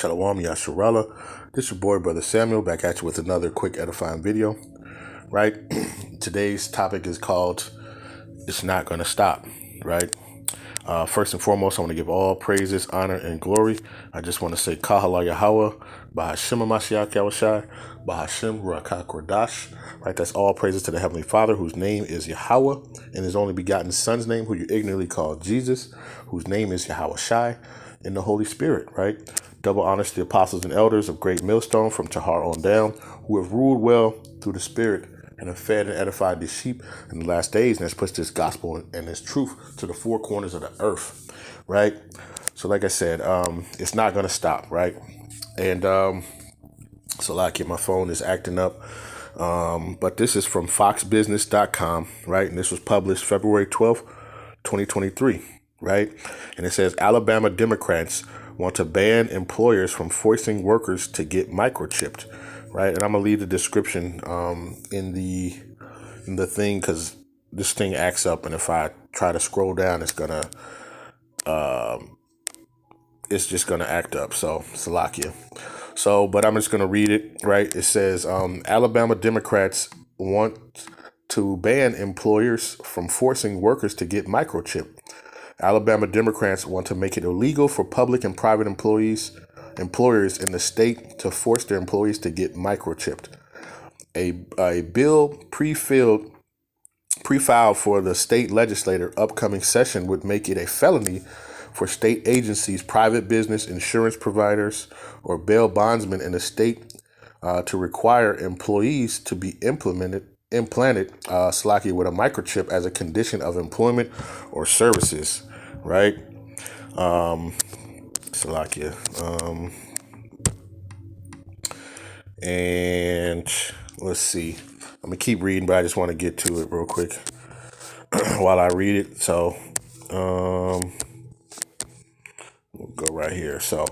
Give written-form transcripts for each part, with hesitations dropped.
Shalom, Yasharella. This is your boy, Brother Samuel, back at you with another quick edifying video, right? Today's topic is called, It's Not Gonna Stop, right? First and foremost, I want to give all praises, honor, and glory. I just want to say Kahala Yahweh, Bahashim Mashiach Yahushai, Bahashim Ruach HaKodesh, right? That's all praises to the Heavenly Father, whose name is Yahweh, and his only begotten Son's name, who you ignorantly call Jesus, whose name is Yahweh Shai, and the Holy Spirit, right? Double honors to the apostles and elders of Great Millstone from Tahar on down, who have ruled well through the Spirit and have fed and edified these sheep in the last days, and has pushed this gospel and this truth to the four corners of the earth, right? So like I said, it's not going to stop, right? And so like my phone is acting up, but this is from foxbusiness.com, right? And this was published February 12th, 2023, right? And it says Alabama Democrats want to ban employers from forcing workers to get microchipped, right? And I'm gonna leave the description in the thing, because this thing acts up, and if I try to scroll down, it's just gonna act up. So Salakia. So, but I'm just gonna read it, right? It says Alabama Democrats want to ban employers from forcing workers to get microchipped. Alabama Democrats want to make it illegal for public and private employers in the state to force their employees to get microchipped. A bill pre-filed for the state legislature upcoming session would make it a felony for state agencies, private business, insurance providers, or bail bondsmen in the state to require employees to be implanted Slacky with a microchip as a condition of employment or services, right? Salakia. And let's see. I'm gonna keep reading, but I just want to get to it real quick while I read it. So we'll go right here. So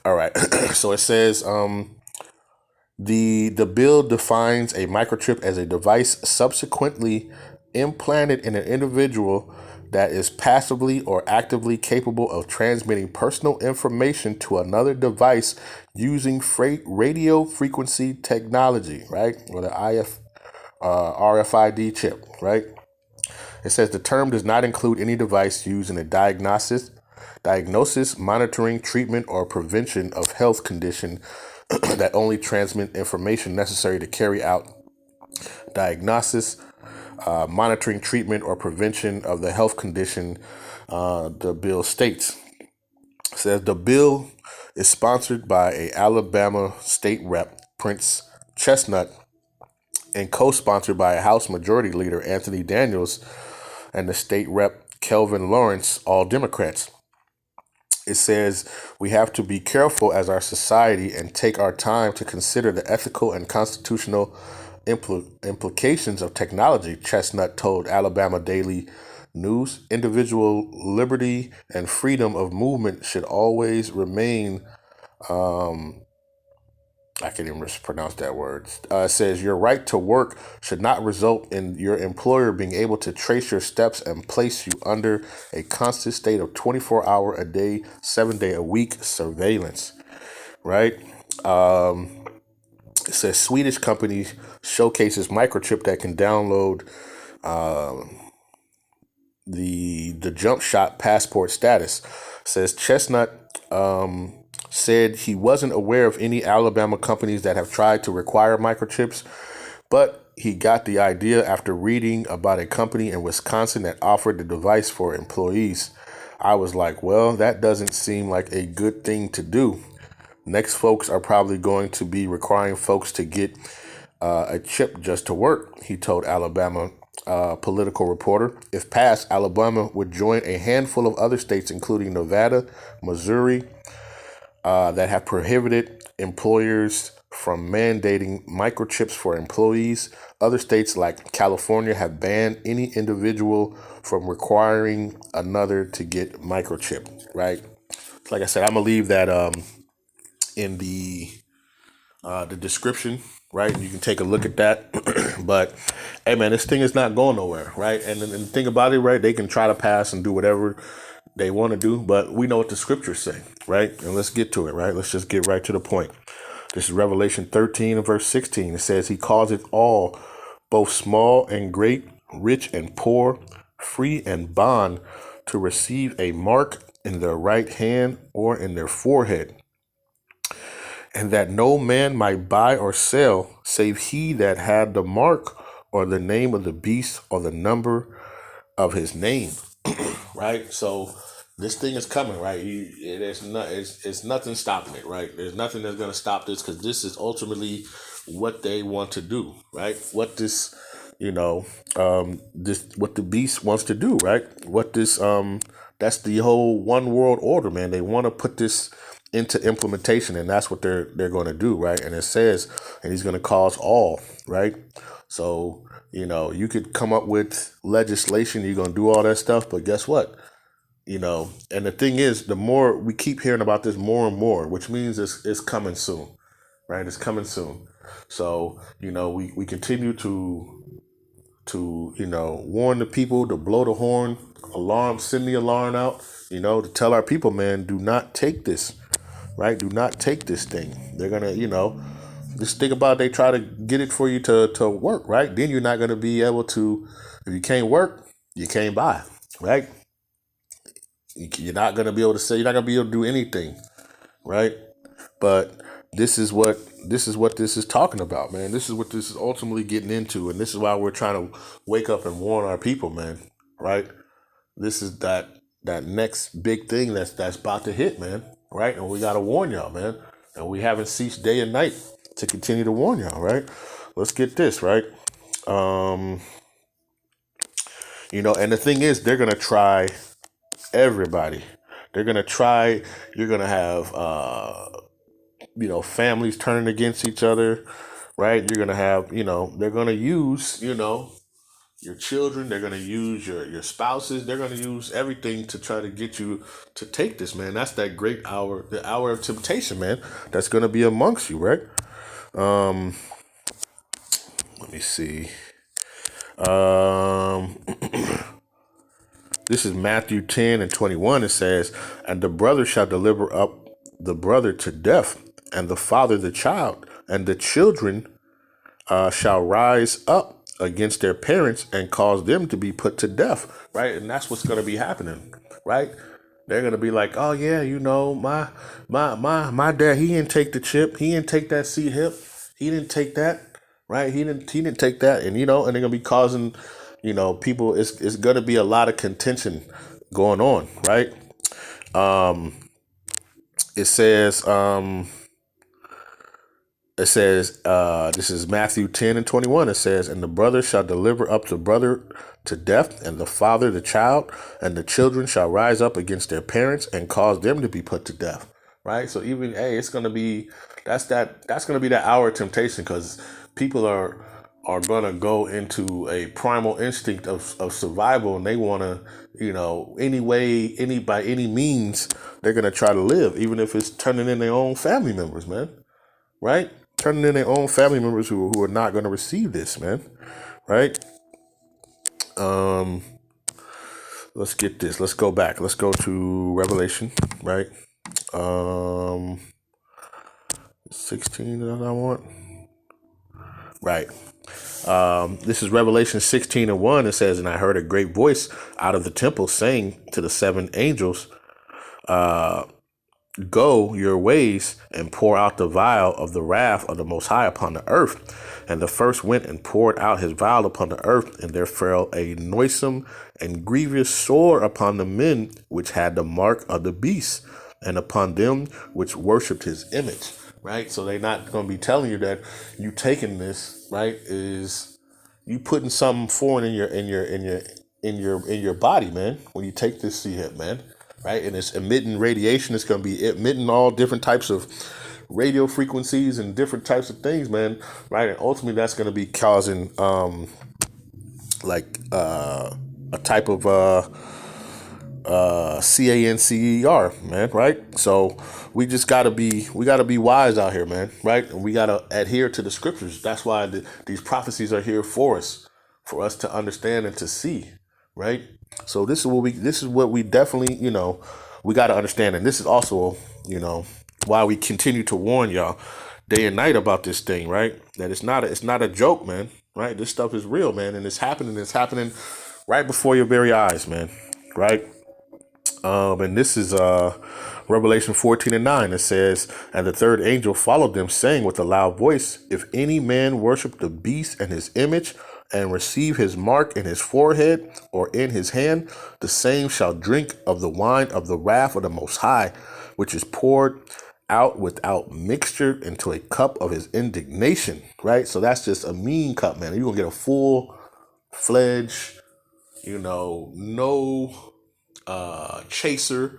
all right. So it says the bill defines a microchip as a device subsequently implanted in an individual that is passively or actively capable of transmitting personal information to another device using radio frequency technology, right? Or the RFID chip, right? It says the term does not include any device used in a diagnosis, monitoring, treatment, or prevention of health condition that only transmit information necessary to carry out diagnosis, monitoring, treatment, or prevention of the health condition, the bill states. It says the bill is sponsored by a Alabama state rep, Prince Chestnut, and co-sponsored by a House Majority Leader, Anthony Daniels, and the state rep, Kelvin Lawrence, all Democrats. It says we have to be careful as our society and take our time to consider the ethical and constitutional implications of technology, Chestnut told Alabama Daily News. Individual liberty and freedom of movement should always remain, I can't even pronounce that word. It says your right to work should not result in your employer being able to trace your steps and place you under a constant state of 24-hour a day, 7-day a week surveillance, right? It says Swedish company showcases microchip that can download the jump shot passport status. It says Chestnut said he wasn't aware of any Alabama companies that have tried to require microchips, but he got the idea after reading about a company in Wisconsin that offered the device for employees. I was like, well, that doesn't seem like a good thing to do. Next, folks are probably going to be requiring folks to get a chip just to work, he told Alabama political reporter. If passed, Alabama would join a handful of other states, including Nevada, Missouri, that have prohibited employers from mandating microchips for employees. Other states like California have banned any individual from requiring another to get microchip, right? Like I said, I'm going to leave that in the description, right? You can take a look at that. But hey, man, this thing is not going nowhere, right? And the thing about it, right? They can try to pass and do whatever they want to do, but we know what the scriptures say, right? And let's get to it, right? Let's just get right to the point. This is Revelation 13 and verse 16. It says, he calls it all, both small and great, rich and poor, free and bond, to receive a mark in their right hand or in their forehead, and that no man might buy or sell save he that had the mark or the name of the beast or the number of his name. Right? So this thing is coming, right? It's nothing stopping it, right? There's nothing that's going to stop this, because this is ultimately what they want to do, right? What this, this what the beast wants to do, right? What this that's the whole one world order, man. They want to put this into implementation, and that's what they're going to do, right? And it says, and he's going to cause all, right? So you could come up with legislation, you're going to do all that stuff, but guess what? And the thing is, the more we keep hearing about this more and more, which means it's coming soon, right? It's coming soon. So, we continue to warn the people, to blow the horn, send the alarm out, to tell our people, man, do not take this, right? Do not take this thing. They're going to, just think about it, they try to get it for you to work, right? Then you're not going to be able to, if you can't work, you can't buy, right? You're not going to be able to say, you're not going to be able to do anything, right? But this is what this is talking about, man. This is what this is ultimately getting into, and this is why we're trying to wake up and warn our people, man, right? This is that next big thing that's about to hit, man, right? And we got to warn y'all, man. And we haven't ceased day and night to continue to warn y'all, right? Let's get this, right? And the thing is, they're going to try everybody. They're going to try, you're going to have, families turning against each other, right? You're going to have, they're going to use, your children. They're going to use your spouses. They're going to use everything to try to get you to take this, man. That's that great hour, the hour of temptation, man. That's going to be amongst you, right? Let me see. This is Matthew 10 and 21. It says, and the brother shall deliver up the brother to death, and the father the child, and the children shall rise up against their parents and cause them to be put to death, right? And that's what's going to be happening, right? They're going to be like, oh yeah, my dad, he didn't take the chip, he didn't take that C-hip, he didn't take that, right? He didn't take that, and and they're going to be causing, people. It's going to be a lot of contention going on, right? It says, this is Matthew 10 and 21. It says, and the brother shall deliver up the brother to death, and the father the child, and the children shall rise up against their parents and cause them to be put to death. Right. So even, hey, it's going to be, that's going to be that hour of temptation, because people are going to go into a primal instinct of survival, and they want to, by any means, they're going to try to live, even if it's turning in their own family members, man. Right? Turning in their own family members who are not going to receive this, man. Right? Let's get this. Let's go back. Let's go to Revelation, right? 16 that I want. Right. This is Revelation 16 and 1. It says, and I heard a great voice out of the temple saying to the seven angels, go your ways and pour out the vial of the wrath of the Most High upon the earth. And the first went and poured out his vial upon the earth, and there fell a noisome and grievous sore upon the men which had the mark of the beast, and upon them which worshipped his image. Right? So they're not going to be telling you that you taking this, right, is you putting something foreign in your body, man, when you take this C-hip, man. Right? And it's emitting radiation. It's going to be emitting all different types of radio frequencies and different types of things, man. Right? And ultimately that's going to be causing a type of CANCER, man. Right? So we gotta be wise out here, man. Right? And we gotta adhere to the scriptures. That's why these prophecies are here for us to understand and to see. Right? So this is what we definitely, we got to understand. And this is also, why we continue to warn y'all day and night about this thing, right? That it's not a joke, man. Right? This stuff is real, man, and it's happening right before your very eyes, man. Right? And this is Revelation 14:9. It says, "And the third angel followed them, saying with a loud voice, If any man worship the beast and his image, and receive his mark in his forehead or in his hand, the same shall drink of the wine of the wrath of the Most High, which is poured out without mixture into a cup of his indignation." Right? So that's just a mean cup, man. You're gonna get a full fledged, no chaser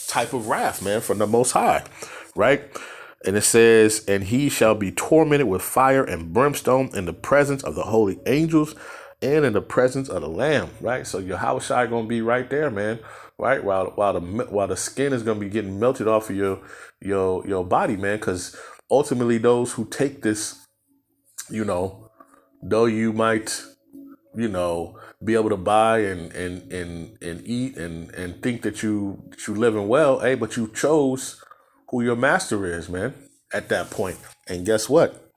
type of wrath, man, from the Most High, right? And it says, "And he shall be tormented with fire and brimstone in the presence of the holy angels and in the presence of the Lamb," right? So your house shy gonna be right there, man, right? While the skin is gonna be getting melted off of your body, man, because ultimately those who take this, though you might be able to buy and eat and think that you living well, hey, but you chose who your master is, man, at that point. And guess what?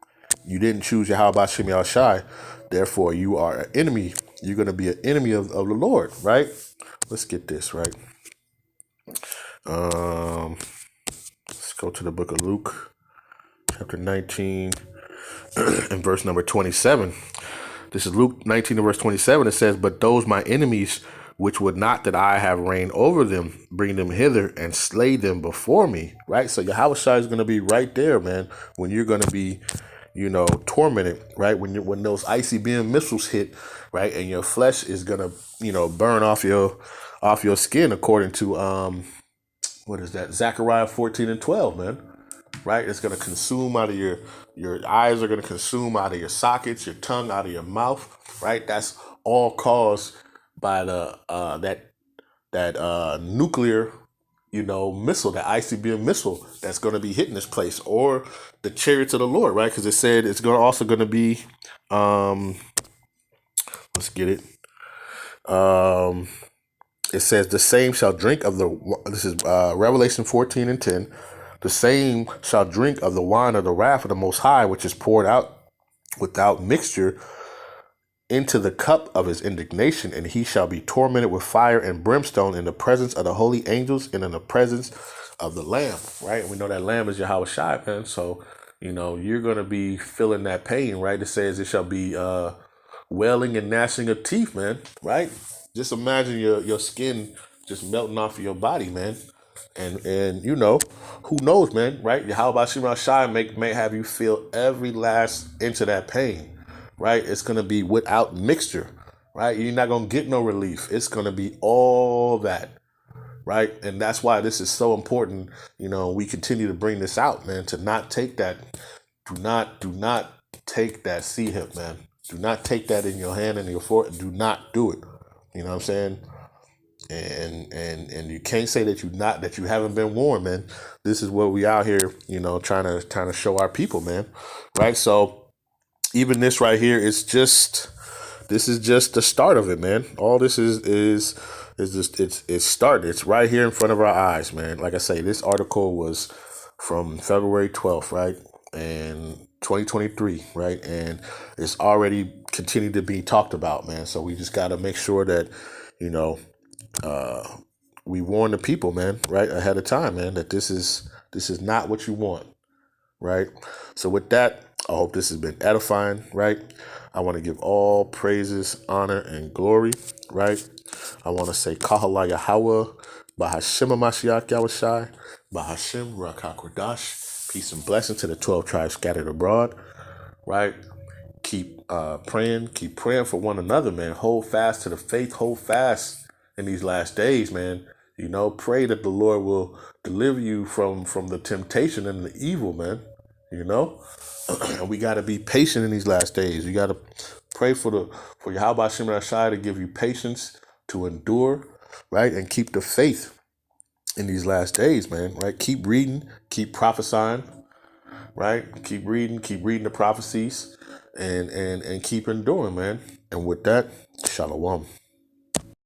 You didn't choose Yahweh Shem Shai. Therefore, you are an enemy. You're going to be an enemy of the Lord, right? Let's get this, right? Let's go to the book of Luke, chapter 19, and verse number 27. This is Luke 19 and verse 27. It says, "But those my enemies, which would not that I have reigned over them, bring them hither and slay them before me." Right? So Yahweh Shai is going to be right there, man, when you're going to be, tormented, right? When those ICBM missiles hit, right? And your flesh is going to, burn off your skin, according to, what is that? Zechariah 14:12, man. Right? It's going to consume out of your eyes are going to consume out of your sockets, your tongue out of your mouth, right? That's all caused by the that nuclear, missile, that ICBM missile that's going to be hitting this place, or the chariots of the Lord, right? Because it said it's going to be, let's get it. It says, "The same shall drink of the." This is Revelation 14:10. "The same shall drink of the wine of the wrath of the Most High, which is poured out without mixture into the cup of his indignation, and he shall be tormented with fire and brimstone in the presence of the holy angels and in the presence of the Lamb." Right? And we know that Lamb is Yahweh Shai, man. So, you're going to be feeling that pain, right? It says it shall be wailing and gnashing of teeth, man. Right? Just imagine your skin just melting off of your body, man. And who knows, man, right? How about Shema Shai may have you feel every last inch of that pain, right? It's gonna be without mixture, right? You're not gonna get no relief. It's gonna be all that, right? And that's why this is so important. We continue to bring this out, man, to not take that. Do not take that sea hip, man. Do not take that in your hand and your foot. Do not do it. You know what I'm saying? And you can't say that you haven't been warned, man. This is what we out here, trying to show our people, man. Right? So even this right here is just the start of it, man. All this is just it's started. It's right here in front of our eyes, man. Like I say, this article was from February 12th, right? And 2023, right? And it's already continued to be talked about, man. So we just got to make sure that, we warn the people, man, right ahead of time, man, that this is not what you want, right? So with that, I hope this has been edifying, right? I want to give all praises, honor, and glory, right? I want to say Kahala Yahweh, Bahashim Mashiach Yahushai, Bahashim Rakakwadash. Peace and blessing to the 12 tribes scattered abroad, right? Keep praying for one another, man. Hold fast to the faith, hold fast in these last days, man. Pray that the Lord will deliver you from the temptation and the evil, man. And we got to be patient in these last days. You got to pray for Yahweh Shem Rashai to give you patience to endure, right? And keep the faith in these last days, man, right? Keep reading, keep prophesying, right? Keep reading the prophecies and keep enduring, man. And with that, shalom.